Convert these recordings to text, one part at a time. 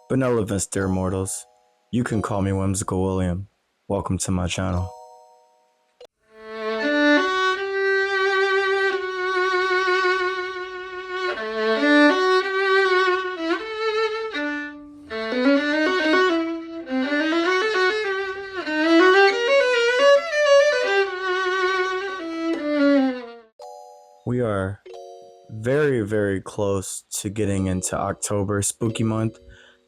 Benevolence, dear mortals. You can call me Whimsical William. Welcome to my channel. We are very close to getting into October, spooky month.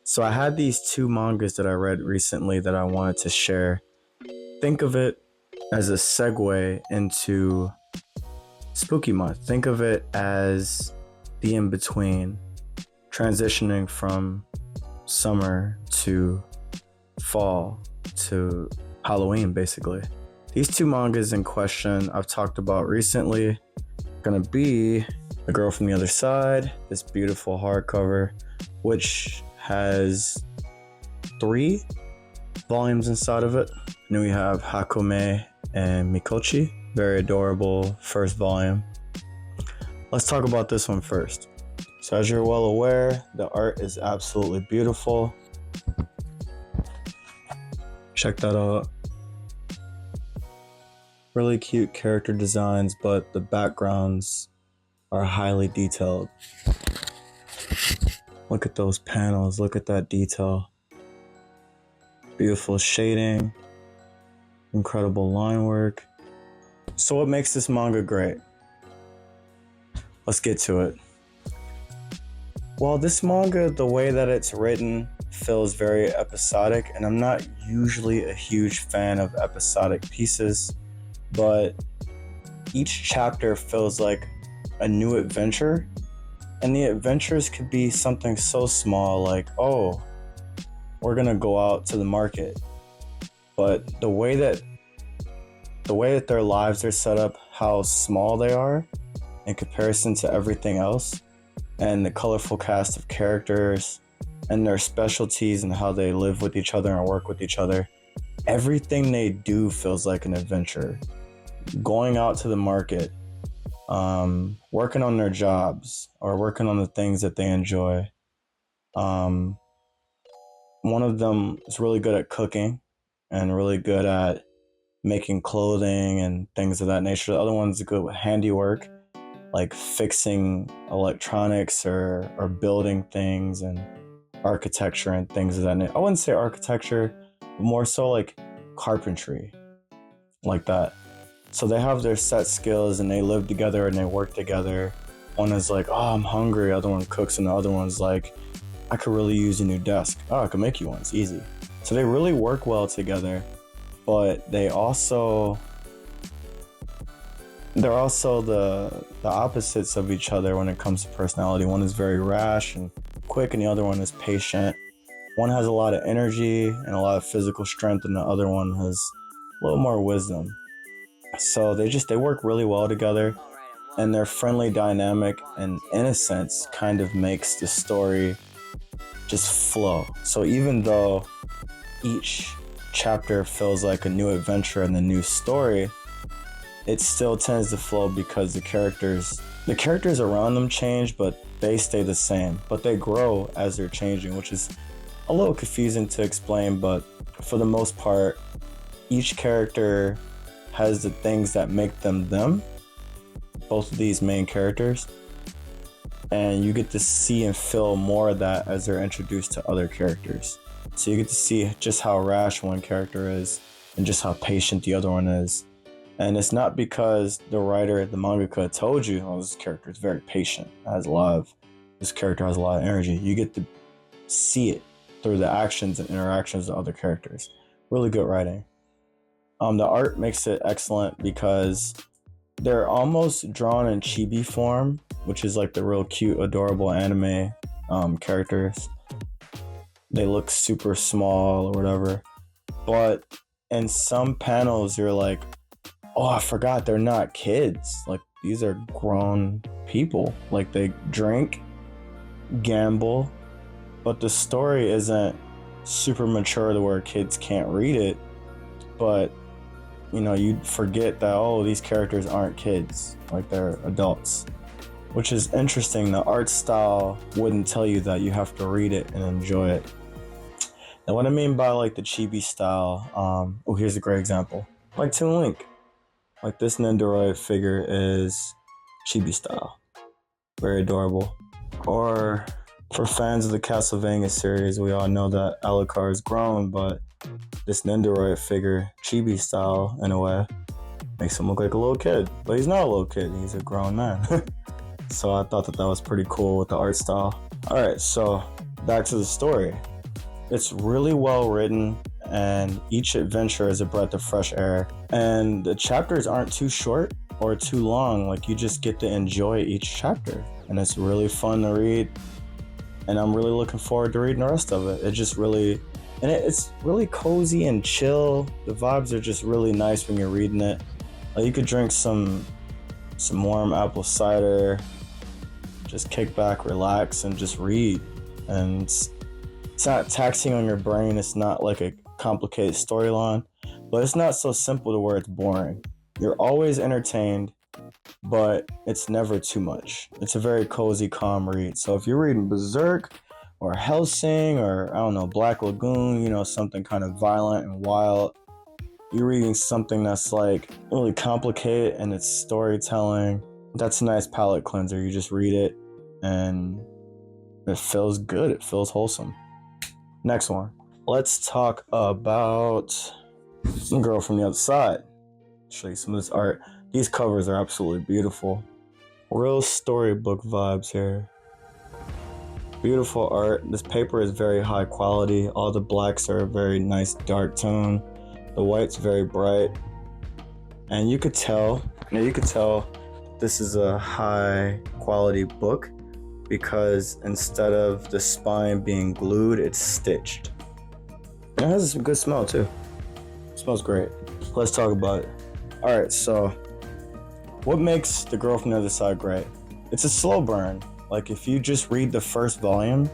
So I had these two mangas that I read recently that I wanted to share. Think of it as a segue into spooky month. Think of it as the in-between, transitioning from summer to fall to Halloween, basically. These two mangas in question I've talked about recently gonna be The Girl from the Other Side, this beautiful hardcover, which has 3 volumes inside of it. And then we have Hakume and Mikochi, very adorable first volume. Let's talk about this one first. So as you're well aware, the art is absolutely beautiful. Check that out. Really cute character designs, but the backgrounds are highly detailed. Look at those panels, look at that detail. Beautiful shading, incredible line work. So what makes this manga great? Let's get to it. Well, this manga, the way that it's written, feels very episodic, and I'm not usually a huge fan of episodic pieces, but each chapter feels like a new adventure, and the adventures could be something so small like, oh, we're gonna go out to the market. But the way that their lives are set up, how small they are in comparison to everything else, and the colorful cast of characters and their specialties and how they live with each other and work with each other, everything they do feels like an adventure. Going out to the market, working on their jobs or working on the things that they enjoy. One of them is really good at cooking and really good at making clothing and things of that nature. The other one's good with handiwork, like fixing electronics or building things and architecture and things of that nature. I wouldn't say architecture, but more so like carpentry, like that. So they have their set skills and they live together and they work together. One is like, oh, I'm hungry. The other one cooks, and the other one's like, I could really use a new desk. Oh, I could make you one. It's easy. So they really work well together, but they're also the opposites of each other when it comes to personality. One is very rash and quick, and the other one is patient. One has a lot of energy and a lot of physical strength, and the other one has a little more wisdom. So they work really well together, and their friendly dynamic and innocence kind of makes the story just flow. So even though each chapter feels like a new adventure and a new story, it still tends to flow because the characters around them change, but they stay the same. But they grow as they're changing, which is a little confusing to explain, but for the most part, each character has the things that make them them, both of these main characters, and you get to see and feel more of that as they're introduced to other characters. So you get to see just how rash one character is and just how patient the other one is. And it's not because the writer, the mangaka, told you, oh, this character is very patient, this character has a lot of energy. You get to see it through the actions and interactions of other characters. Really good writing. The art makes it excellent because they're almost drawn in chibi form, which is like the real cute, adorable anime characters. They look super small or whatever. But in some panels, you're like, oh, I forgot they're not kids. Like, these are grown people. Like, they drink, gamble, but the story isn't super mature to where kids can't read it. But you know, you'd forget that, oh, these characters aren't kids, like they're adults, which is interesting. The art style wouldn't tell you that. You have to read it and enjoy it. And what I mean by like the chibi style, here's a great example. Like Toon Link. Like this Nendoroid figure is chibi style. Very adorable. Or for fans of the Castlevania series, we all know that Alucard is grown, but this Nendoroid figure, chibi style in a way, makes him look like a little kid. But he's not a little kid, he's a grown man. So I thought that was pretty cool with the art style. Alright, so back to the story. It's really well written, and each adventure is a breath of fresh air. And the chapters aren't too short or too long. Like, you just get to enjoy each chapter. And it's really fun to read. And I'm really looking forward to reading the rest of it. It just really... And it's really cozy and chill. The vibes are just really nice when you're reading it. Like, you could drink some warm apple cider, just kick back, relax, and just read. And it's not taxing on your brain. It's not like a complicated storyline, but it's not so simple to where it's boring. You're always entertained, but it's never too much. It's a very cozy, calm read. So if you're reading Berserk or Hellsing or, I don't know, Black Lagoon, you know, something kind of violent and wild, you're reading something that's like really complicated and it's storytelling, that's a nice palate cleanser. You just read it and it feels good. It feels wholesome. Next one. Let's talk about Some Girl from the Other Side. Show you some of this art. These covers are absolutely beautiful. Real storybook vibes here. Beautiful art. This paper is very high quality. All the blacks are a very nice dark tone. The white's very bright. And you could tell this is a high quality book because instead of the spine being glued, it's stitched. And it has a good smell too. It smells great. Let's talk about it. Alright, so what makes The Girl from the Other Side great? It's a slow burn. Like, if you just read the first volume,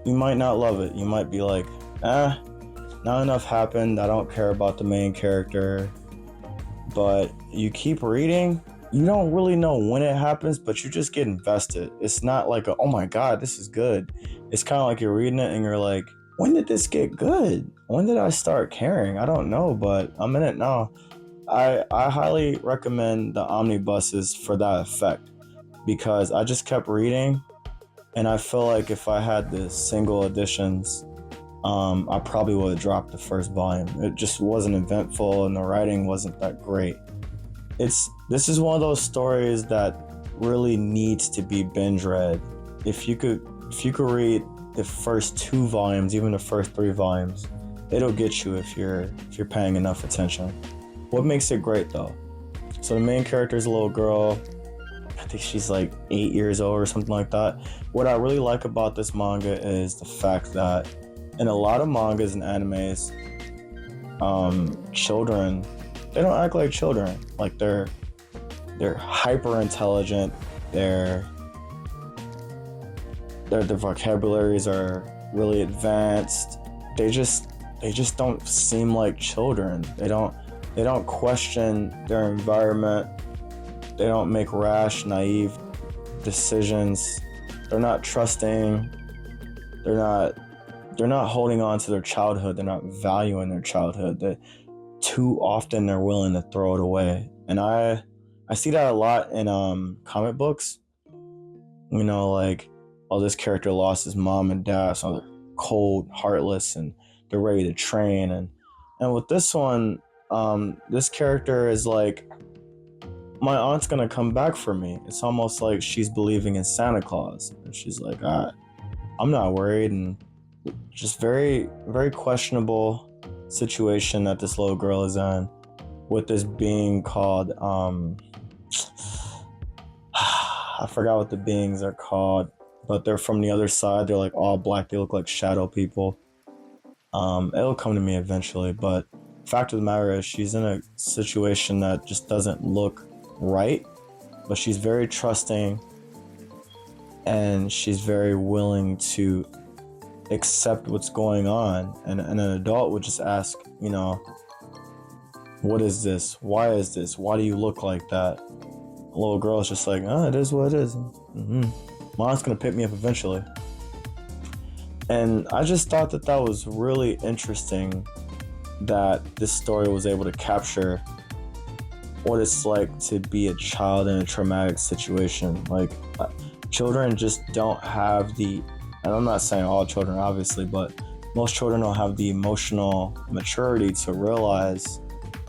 you might not love it. You might be like, not enough happened. I don't care about the main character. But you keep reading, you don't really know when it happens, but you just get invested. It's not like, oh my God, this is good. It's kind of like you're reading it and you're like, when did this get good? When did I start caring? I don't know, but I'm in it now. I highly recommend the omnibuses for that effect because I just kept reading and I feel like if I had the single editions, I probably would have dropped the first volume. It just wasn't eventful and the writing wasn't that great. This is one of those stories that really needs to be binge read. If you could read the first 2 volumes, even the first 3 volumes, it'll get you if you're paying enough attention. What makes it great though? So the main character is a little girl. I think she's like 8 years old or something like that. What I really like about this manga is the fact that in a lot of mangas and animes, children, they don't act like children. Like they're hyper intelligent. Their vocabularies are really advanced. They just don't seem like children. They don't question their environment. They don't make rash, naive decisions. They're not trusting. They're not holding on to their childhood. They're not valuing their childhood. Too often they're willing to throw it away. And I see that a lot in comic books. You know, like, oh, this character lost his mom and dad, so they're cold, heartless, and they're ready to train. And with this one, this character is like, my aunt's gonna come back for me. It's almost like she's believing in Santa Claus. And she's like, I'm not worried. And just very, very questionable situation that this little girl is in with this being called, I forgot what the beings are called, but they're from the other side. They're like all black. They look like shadow people. It'll come to me eventually, but fact of the matter is she's in a situation that just doesn't look right, but she's very trusting and she's very willing to accept what's going on. And an adult would just ask, you know, what is this? Why is this? Why do you look like that? A little girl is just like, it is what it is. My aunt's gonna pick me up eventually. And I just thought that that was really interesting that this story was able to capture what it's like to be a child in a traumatic situation. Like, children just don't have the, and I'm not saying all children obviously, but most children don't have the emotional maturity to realize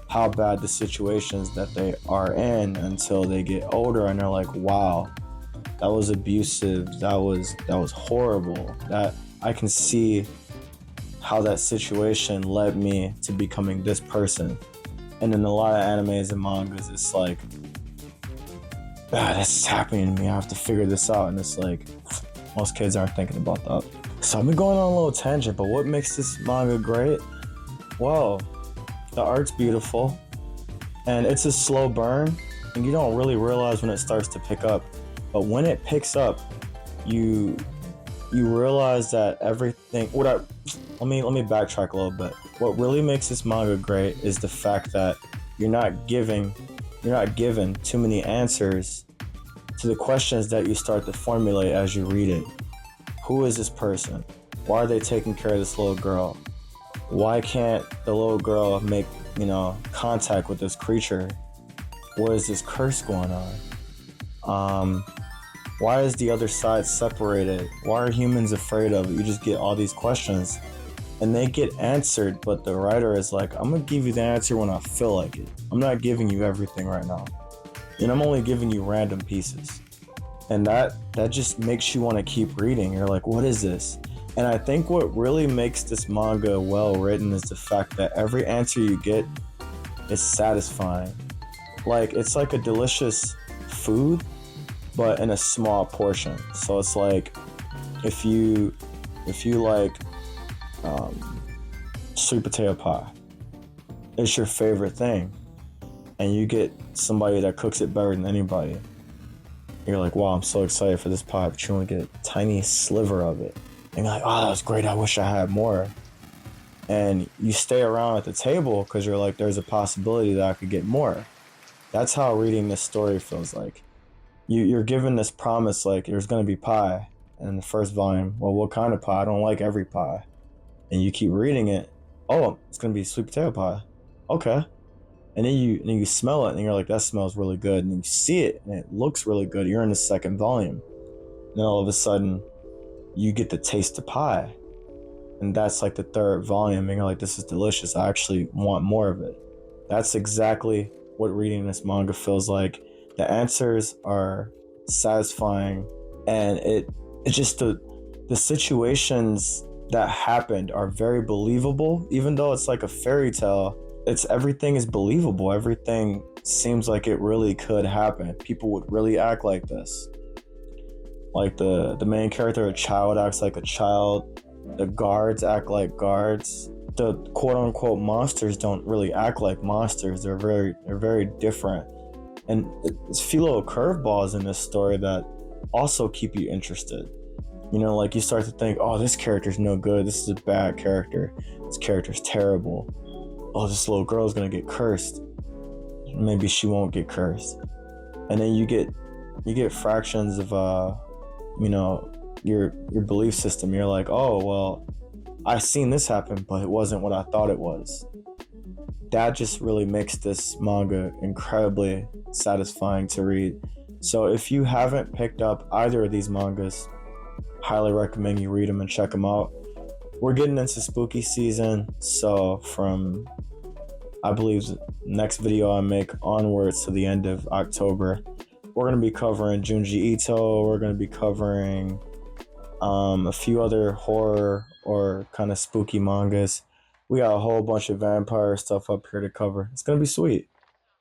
how bad the situations that they are in until they get older, and they're like, wow, that was abusive, that was horrible, that I can see how that situation led me to becoming this person. And in a lot of animes and mangas, it's like, this is happening to me, I have to figure this out. And it's like, most kids aren't thinking about that. So I've been going on a little tangent, but what makes this manga great? Well, the art's beautiful, and it's a slow burn, and you don't really realize when it starts to pick up. But when it picks up, you realize that everything. Let me backtrack a little bit. What really makes this manga great is the fact that you're not given too many answers to the questions that you start to formulate as you read it. Who is this person? Why are they taking care of this little girl? Why can't the little girl make, contact with this creature? What is this curse going on? Why is the other side separated? Why are humans afraid of it? You just get all these questions, and they get answered, but the writer is like, I'm gonna give you the answer when I feel like it. I'm not giving you everything right now. And I'm only giving you random pieces. And that just makes you want to keep reading. You're like, what is this? And I think what really makes this manga well written is the fact that every answer you get is satisfying. Like, it's like a delicious food, but in a small portion. So it's like, if you like sweet potato pie, it's your favorite thing, and you get somebody that cooks it better than anybody, you're like, wow, I'm so excited for this pie, but you only get a tiny sliver of it. And you're like, oh, that was great, I wish I had more. And you stay around at the table because you're like, there's a possibility that I could get more. That's how reading this story feels like. You're given this promise, like, there's going to be pie. And in the first volume, well, what kind of pie? I don't like every pie. And you keep reading it. Oh, it's going to be sweet potato pie. Okay. And then you smell it, and you're like, that smells really good. And you see it, and it looks really good. You're in the second volume. And then all of a sudden, you get to taste the pie. And that's like the third volume, and you're like, this is delicious. I actually want more of it. That's exactly what reading this manga feels like. The answers are satisfying, and it just the situations that happened are very believable. Even though it's like a fairy tale, everything is believable. Everything seems like it really could happen. People would really act like this. Like the main character, a child, acts like a child. The guards act like guards. The quote unquote monsters don't really act like monsters. They're very different. And it's a few little curveballs in this story that also keep you interested. Like, you start to think, oh, this character's no good. This is a bad character. This character's terrible. Oh, this little girl's gonna get cursed. Maybe she won't get cursed. And then you get fractions of your belief system. You're like, oh, well, I seen this happen, but it wasn't what I thought it was. That just really makes this manga incredibly satisfying to read. So if you haven't picked up either of these mangas, highly recommend you read them and check them out. We're getting into spooky season, so from, I believe, the next video I make onwards to the end of October, we're going to be covering Junji Ito. We're going to be covering a few other horror or kind of spooky mangas. We got a whole bunch of vampire stuff up here to cover. It's going to be sweet.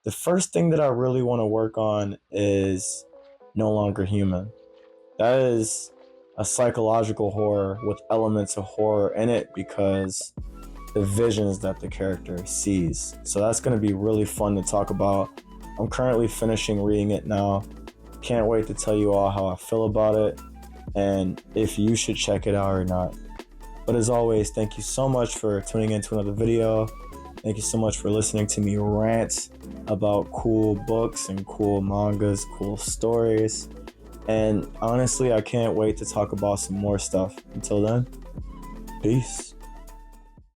The first thing that I really want to work on is No Longer Human. That is a psychological horror with elements of horror in it because the visions that the character sees. So that's going to be really fun to talk about. I'm currently finishing reading it now. Can't wait to tell you all how I feel about it and if you should check it out or not. But as always, thank you so much for tuning in to another video. Thank you so much for listening to me rant about cool books and cool mangas, cool stories. And honestly, I can't wait to talk about some more stuff. Until then, Peace.